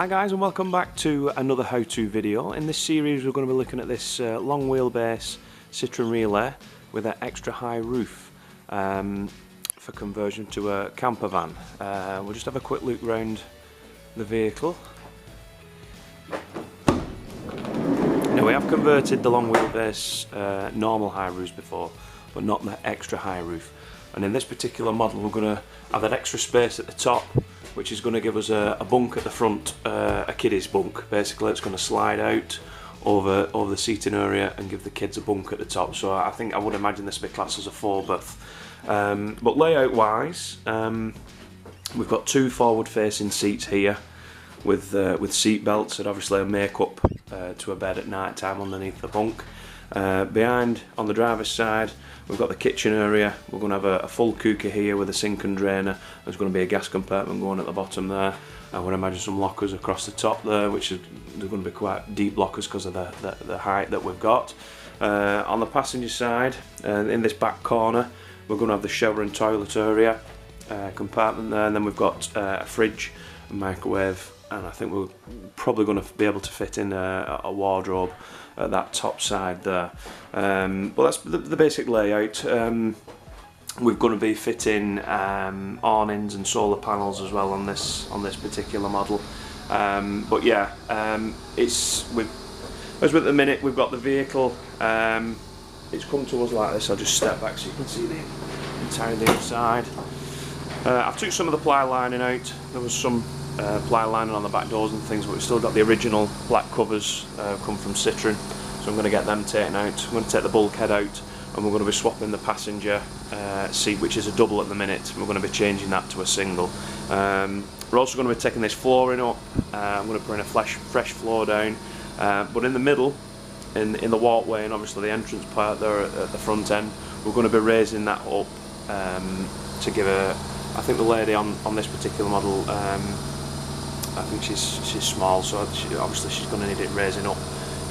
Hi guys, and welcome back to another how-to video. In this series we're going to be looking at this long wheelbase Citroen Relay with an extra high roof for conversion to a camper van. We'll just have a quick look around the vehicle. Now we have converted the long wheelbase normal high roofs before, but not the extra high roof. And in this particular model we're going to have that extra space at the top, which is going to give us a bunk at the front, a kiddie's bunk. Basically it's going to slide out over the seating area and give the kids a bunk at the top. So I would imagine this will be classed as a 4-berth. But layout wise, we've got two forward facing seats here with seat belts that obviously make up to a bed at night time underneath the bunk. Behind on the driver's side we've got the kitchen area. We're going to have a full cooker here with a sink and drainer. There's going to be a gas compartment going at the bottom there. I would imagine some lockers across the top there, which they're going to be quite deep lockers because of the height that we've got. On the passenger side, in this back corner, we're going to have the shower and toilet area compartment there, and then we've got a fridge, a microwave, and I think we're probably going to be able to fit in a wardrobe at that top side there. But that's the basic layout. We're going to be fitting awnings and solar panels as well on this particular model. But yeah, as with the minute we've got the vehicle, it's come to us like this. I'll just step back so you can see the entirety inside. I've took some of the ply lining out. There was some ply lining on the back doors and things, but we've still got the original black covers come from Citroen, so I'm going to get them taken out. I'm going to take the bulkhead out, and we're going to be swapping the passenger seat, which is a double at the minute. We're going to be changing that to a single. We're also going to be taking this flooring up. I'm going to put in a fresh floor down, but in the middle, in the walkway and obviously the entrance part there at the front end, we're going to be raising that up to give I think the lady on this particular model, I think she's small, so obviously she's going to need it raising up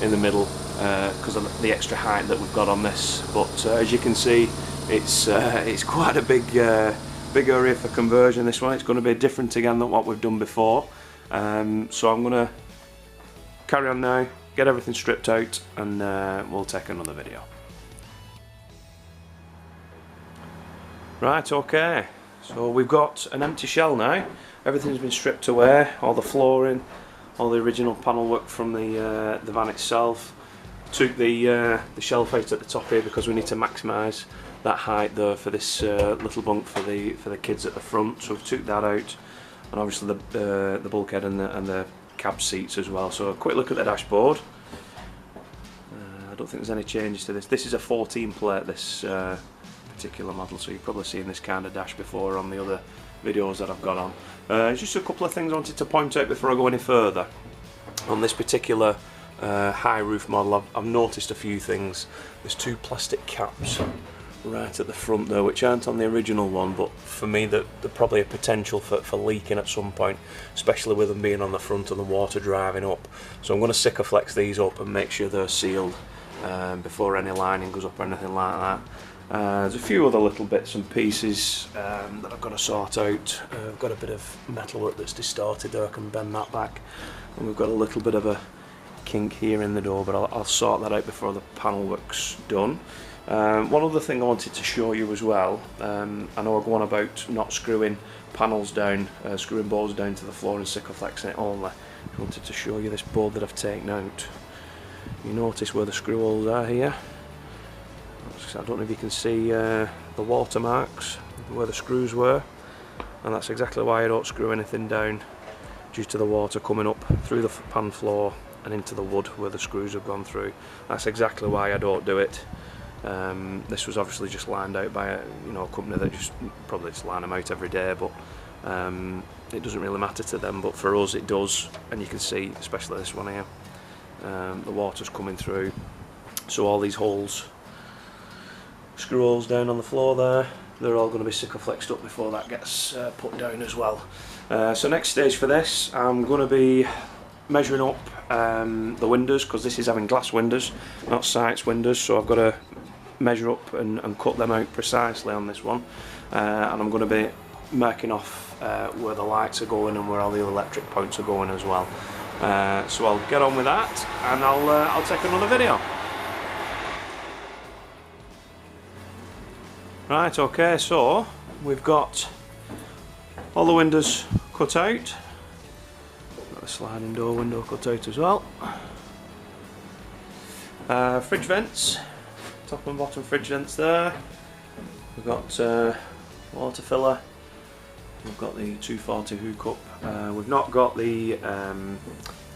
in the middle because of the extra height that we've got on this. But as you can see, it's quite a big area for conversion. This one, it's going to be different again than what we've done before. So I'm going to carry on now, get everything stripped out, and we'll take another video. Right, okay. So we've got an empty shell now. Everything's been stripped away, all the flooring, all the original panel work from the van itself. Took the shelf out at the top here because we need to maximise that height there for this little bunk for the kids at the front. So we took that out, and obviously the bulkhead and the cab seats as well. So a quick look at the dashboard. I don't think there's any changes to this. This is a 14 plate, this particular model, so you've probably seen this kind of dash before on the other videos that I've got on. Just a couple of things I wanted to point out before I go any further. On this particular high roof model, I've noticed a few things. There's two plastic caps right at the front there, which aren't on the original one, but for me they're probably a potential for leaking at some point, especially with them being on the front and the water driving up. So I'm going to Sikaflex these up and make sure they're sealed before any lining goes up or anything like that. There's a few other little bits and pieces that I've got to sort out. I've got a bit of metalwork that's distorted there, I can bend that back, and we've got a little bit of a kink here in the door, but I'll sort that out before the panel work's done. One other thing I wanted to show you as well, I know I go on about not screwing panels down, screwing boards down to the floor and Sikaflexing it only. I wanted to show you this board that I've taken out. You notice where the screw holes are here? I don't know if you can see the watermarks where the screws were, and that's exactly why I don't screw anything down, due to the water coming up through the pan floor and into the wood where the screws have gone through. That's exactly why I don't do it. This was obviously just lined out by a company that probably just line them out every day, but it doesn't really matter to them, but for us it does, and you can see, especially this one here, the water's coming through, so all these holes, screw holes down on the floor there, they're all going to be Sikaflexed up before that gets put down as well. So next stage for this, I'm going to be measuring up the windows, because this is having glass windows, not sights windows, so I've got to measure up and cut them out precisely on this one, and I'm going to be marking off where the lights are going and where all the electric points are going as well. So I'll get on with that, and I'll take another video. Right, okay, so we've got all the windows cut out. Got the sliding door window cut out as well. Fridge vents, top and bottom fridge vents there. We've got water filler. We've got the 240 hookup. We've not got the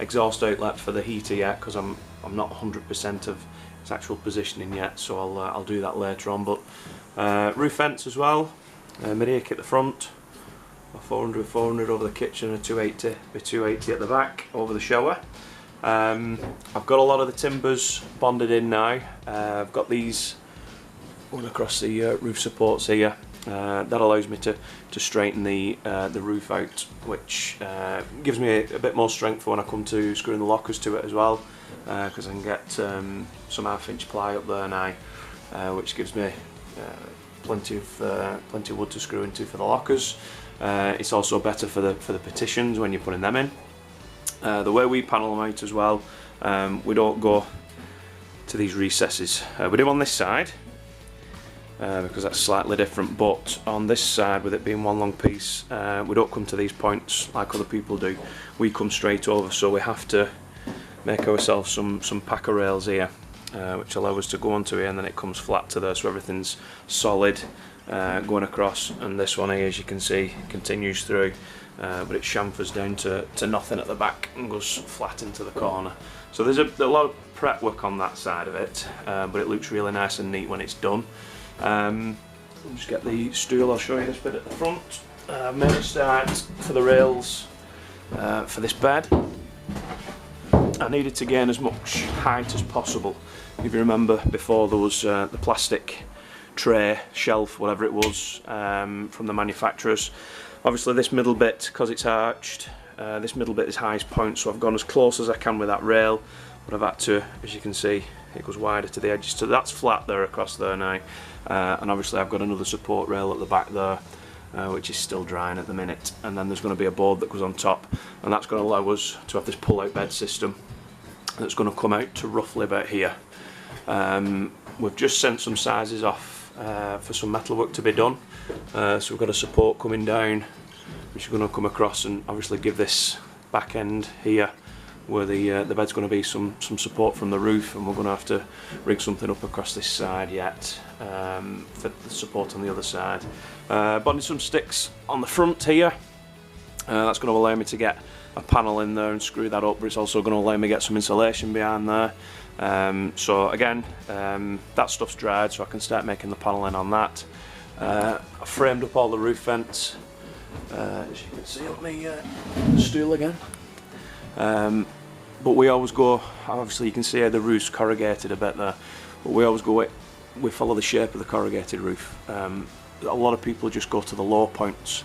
exhaust outlet for the heater yet because I'm not 100% of its actual positioning yet, so I'll do that later on. But roof vents as well. Mid-ear kit at the front. A 400 over the kitchen, a 280 with 280 at the back over the shower. I've got a lot of the timbers bonded in now. I've got these going across the roof supports here. That allows me to straighten the roof out, which gives me a bit more strength for when I come to screwing the lockers to it as well, because I can get some 1/2 inch ply up there now, which gives me plenty of wood to screw into for the lockers. It's also better for the partitions when you're putting them in. The way we panel them out as well, we don't go to these recesses. We do on this side, because that's slightly different, but on this side, with it being one long piece, we don't come to these points like other people do. We come straight over, so we have to make ourselves some packer rails here, which allow us to go onto here, and then it comes flat to there, so everything's solid going across. And this one here, as you can see, continues through, but it chamfers down to nothing at the back and goes flat into the corner. So there's a lot of prep work on that side of it, but it looks really nice and neat when it's done. I'll just get the stool. I'll show you this bit at the front. Made a start for the rails for this bed. I needed to gain as much height as possible. If you remember before, there was the plastic tray, shelf, whatever it was, from the manufacturers. Obviously this middle bit, because it's arched, this middle bit is highest point, so I've gone as close as I can with that rail, but I've had to, as you can see, it goes wider to the edges, so that's flat there across there now. And obviously I've got another support rail at the back there, which is still drying at the minute, and then there's going to be a board that goes on top, and that's going to allow us to have this pull-out bed system that's going to come out to roughly about here. We've just sent some sizes off for some metal work to be done, so we've got a support coming down which is going to come across and obviously give this back end here where the bed's going to be some support from the roof, and we're going to have to rig something up across this side yet for the support on the other side. Bonding some sticks on the front here. That's going to allow me to get a panel in there and screw that up, but it's also going to allow me to get some insulation behind there. So again, that stuff's dried, so I can start making the paneling on that. I framed up all the roof vents, as you can see up my stool again. But we always go, obviously you can see how the roof's corrugated a bit there, but we always go, we follow the shape of the corrugated roof. A lot of people just go to the low points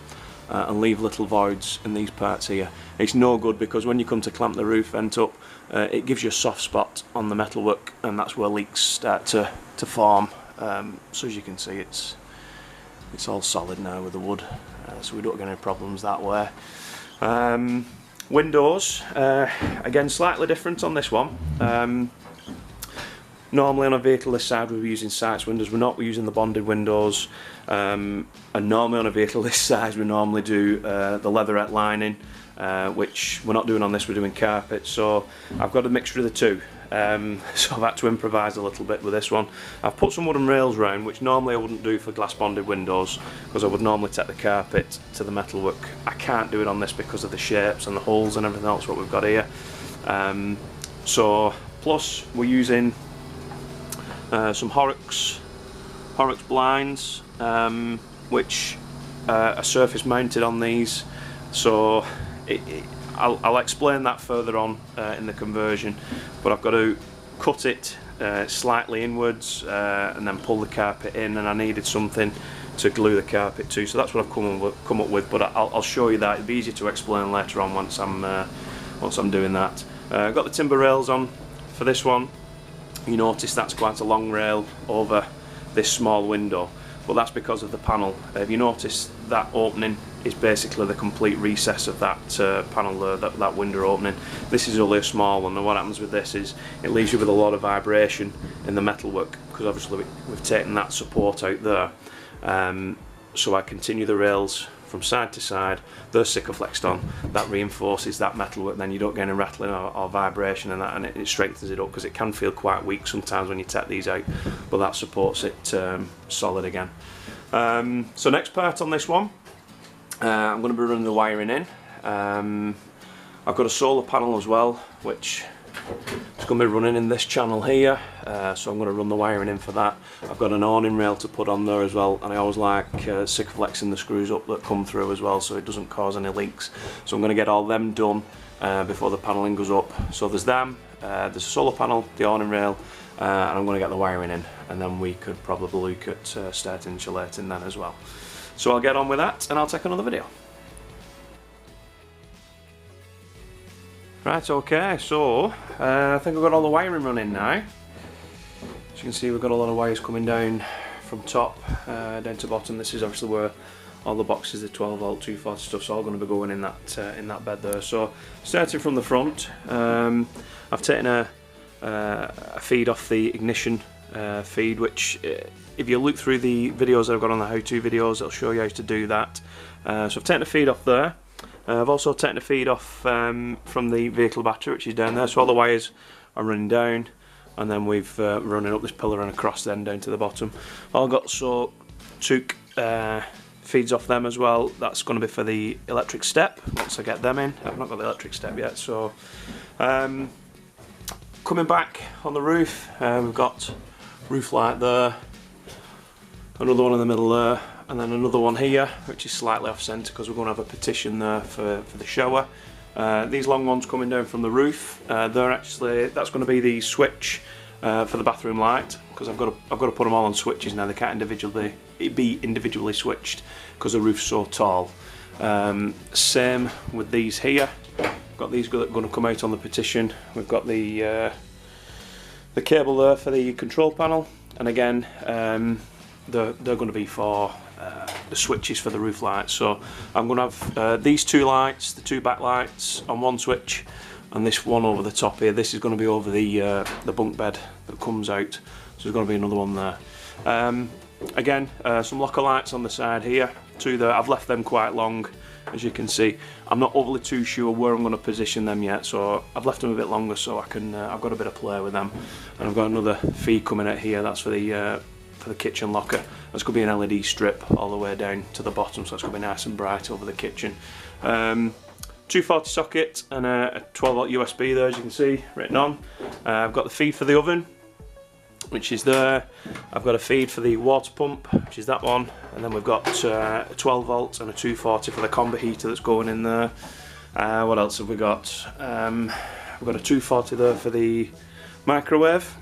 and leave little voids in these parts here. It's no good, because when you come to clamp the roof vent up, it gives you a soft spot on the metalwork, and that's where leaks start to form. So as you can see, it's all solid now with the wood, so we don't get any problems that way. Windows, again slightly different on this one. Normally on a vehicle this side we're using sights windows, we're using the bonded windows, and normally on a vehicle this size we normally do the leatherette lining, which we're not doing on this, we're doing carpet, so I've got a mixture of the two. So I've had to improvise a little bit with this one. I've put some wooden rails round, which normally I wouldn't do for glass bonded windows, because I would normally take the carpet to the metalwork. I can't do it on this because of the shapes and the holes and everything else what we've got here. So plus we're using some Horrocks blinds, which are surface mounted on these, so I'll explain that further on in the conversion, but I've got to cut it slightly inwards and then pull the carpet in, and I needed something to glue the carpet to, so that's what I've come up with, but I'll show you that. It'll be easier to explain later on once I'm doing that. I've got the timber rails on for this one. You notice that's quite a long rail over this small window. but that's because of the panel. If you notice, that opening is basically the complete recess of that panel there, that window opening. This is only a small one, and what happens with this is it leaves you with a lot of vibration in the metalwork, because obviously we've taken that support out there. So I continue the rails from side to side, they're Sikaflexed on, that reinforces that metalwork, then you don't get any rattling or vibration and that, and it strengthens it up, because it can feel quite weak sometimes when you take these out, but that supports it solid again. So next part on this one, I'm going to be running the wiring in. I've got a solar panel as well, which is going to be running in this channel here, so I'm going to run the wiring in for that. I've got an awning rail to put on there as well, and I always like Sikaflexing the screws up that come through as well, so it doesn't cause any leaks. So I'm going to get all them done before the panelling goes up. So there's them, there's a solar panel, the awning rail, and I'm going to get the wiring in, and then we could probably look at start insulating then as well. So I'll get on with that, and I'll take another video. Right, okay, so I think we've got all the wiring running now. As you can see, we've got a lot of wires coming down from top down to bottom. This is obviously where all the boxes, the 12 volt 240 stuff's all going to be going in that bed there. So starting from the front, I've taken a feed off the ignition feed, which if you look through the videos that I've got on the how-to videos, it'll show you how to do that. So I've taken a feed off there. I've also taken a feed off from the vehicle battery, which is down there, so all the wires are running down, and then we've running up this pillar and across then down to the bottom. All got took feeds off them as well. That's going to be for the electric step once I get them in. I've not got the electric step yet. So coming back on the roof, we've got roof light there, another one in the middle there, and then another one here, which is slightly off centre because we're going to have a partition there for the shower. These long ones coming down from the roof, that's going to be the switch for the bathroom light, because I've got to put them all on switches now. They can't be individually switched because the roof's so tall. Same with these here. Got these going to come out on the partition. We've got the cable there for the control panel, and again they're going to be for the switches for the roof lights. So I'm going to have these two lights, the two back lights on one switch, and this one over the top here. This is going to be over the bunk bed that comes out, so there's going to be another one there. Again, some locker lights on the side here, two there. I've left them quite long, as you can see. I'm not overly too sure where I'm going to position them yet, so I've left them a bit longer so I can. I've got a bit of play with them, and I've got another feed coming out here. That's for the kitchen locker. That's going to be an LED strip all the way down to the bottom, so it's going to be nice and bright over the kitchen. 240 socket and a 12 volt USB there, as you can see written on. I've got the feed for the oven, which is there. I've got a feed for the water pump, which is that one, and then we've got a 12 volt and a 240 for the combi heater that's going in there. What else have we got? We've got a 240 there for the microwave.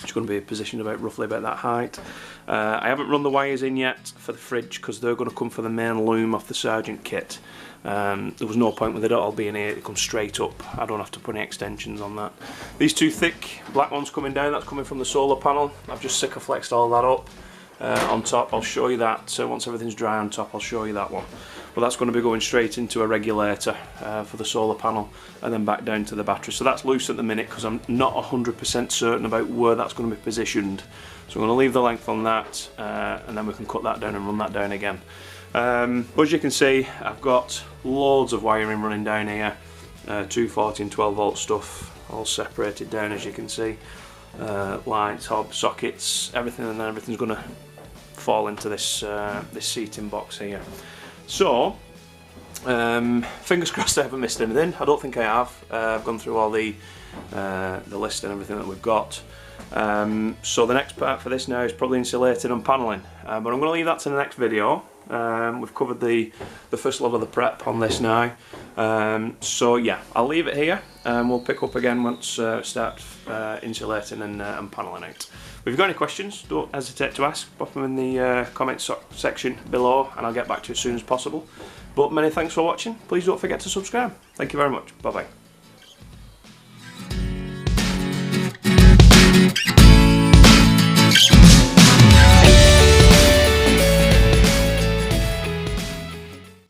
It's going to be positioned roughly about that height. I haven't run the wires in yet for the fridge because they're going to come for the main loom off the Sergeant kit. There was no point with it all being here. It comes straight up. I don't have to put any extensions on that. These two thick black ones coming down, that's coming from the solar panel. I've just Sikaflexed all that up on top. I'll show you that. So once everything's dry on top, I'll show you that one. But that's going to be going straight into a regulator for the solar panel and then back down to the battery. So that's loose at the minute because I'm not 100% certain about where that's going to be positioned. So I'm going to leave the length on that and then we can cut that down and run that down again. But as you can see, I've got loads of wiring running down here, 240 and 12 volt stuff all separated down, as you can see. Lights, hobs, sockets, everything, and then everything's going to fall into this this seating box here. So fingers crossed I haven't missed anything. I don't think I have. I've gone through all the list and everything that we've got. So the next part for this now is probably insulating and panelling, but I'm going to leave that to the next video. We've covered the first level of the prep on this now, so yeah, I'll leave it here and we'll pick up again once start insulating and panelling out. If you've got any questions, don't hesitate to ask. Pop them in the comments section below and I'll get back to you as soon as possible. But many thanks for watching. Please don't forget to subscribe. Thank you very much. Bye bye.